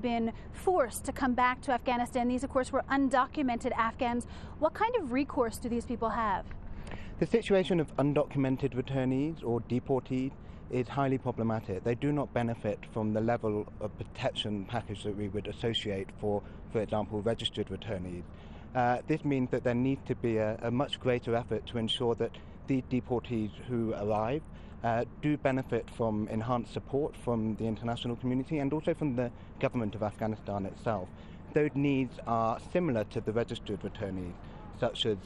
been forced to come back to Afghanistan. These, of course, were undocumented Afghans. What kind of recourse do these people have? The situation of undocumented returnees or deportees is highly problematic. They do not benefit from the level of protection package that we would associate for example, registered returnees. This means that there needs to be a much greater effort to ensure that these deportees who arrive do benefit from enhanced support from the international community and also from the government of Afghanistan itself. Those needs are similar to the registered returnees, such as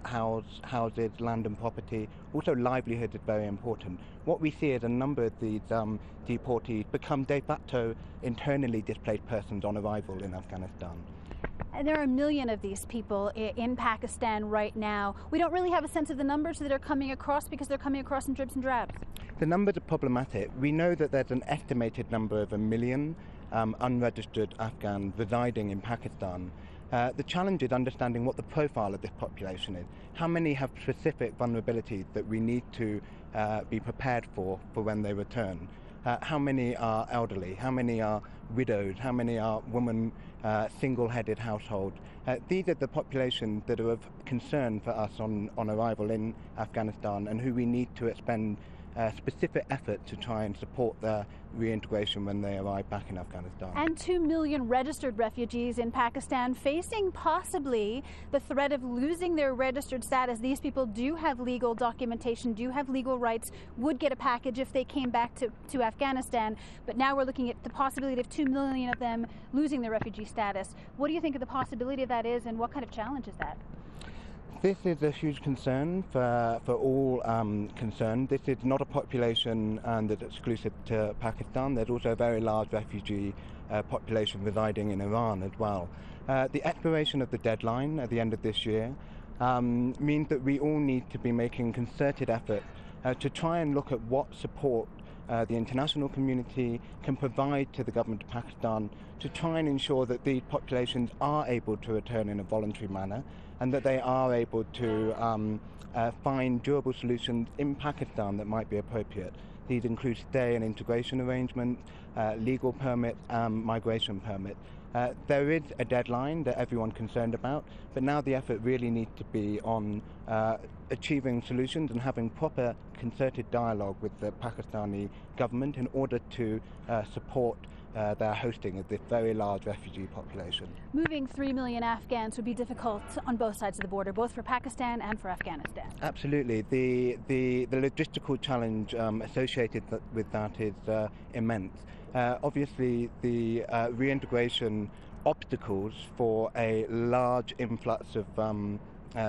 houses, land and property. Also livelihood is very important. What we see is a number of these deportees become de facto internally displaced persons on arrival in Afghanistan. And there are 1 million of these people in Pakistan right now. We don't really have a sense of the numbers that are coming across because they're coming across in dribs and drabs. The numbers are problematic. We know that there's an estimated number of 1 million unregistered Afghans residing in Pakistan. The challenge is understanding what the profile of this population is. How many have specific vulnerabilities that we need to be prepared for when they return? How many are elderly? How many are widows? How many are women, single-headed households? These are the populations that are of concern for us on arrival in Afghanistan and who we need to expend specific effort to try and support their reintegration when they arrive back in Afghanistan. And 2 million registered refugees in Pakistan facing possibly the threat of losing their registered status. These people do have legal documentation, do have legal rights, would get a package if they came back to Afghanistan. But now we're looking at the possibility of 2 million of them losing their refugee status. What do you think of the possibility of that is, and what kind of challenge is that? This is a huge concern for all concerned. This is not a population that's exclusive to Pakistan. There's also a very large refugee population residing in Iran as well. The expiration of the deadline at the end of this year means that we all need to be making concerted effort to try and look at what support the international community can provide to the government of Pakistan to try and ensure that these populations are able to return in a voluntary manner and that they are able to find durable solutions in Pakistan that might be appropriate. These include stay and integration arrangements, legal permits, migration permits. There is a deadline that everyone's concerned about, but now the effort really needs to be on achieving solutions and having proper concerted dialogue with the Pakistani government in order to support their hosting of this very large refugee population. Moving 3 million Afghans would be difficult on both sides of the border, both for Pakistan and for Afghanistan. Absolutely. The logistical challenge associated with that is immense. Obviously, the reintegration obstacles for a large influx of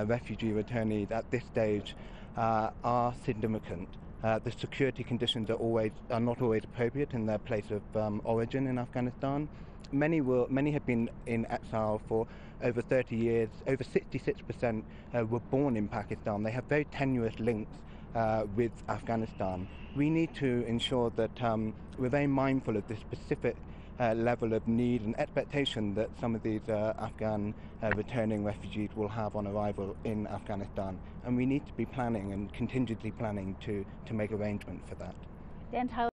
refugee returnees at this stage are significant. The security conditions are not always appropriate in their place of origin in Afghanistan. Many have been in exile for over 30 years. Over 66% were born in Pakistan. They have very tenuous links with Afghanistan. We need to ensure that we're very mindful of the specific level of need and expectation that some of these Afghan returning refugees will have on arrival in Afghanistan, and we need to be planning and contingency planning to make arrangements for that. Dan Tyler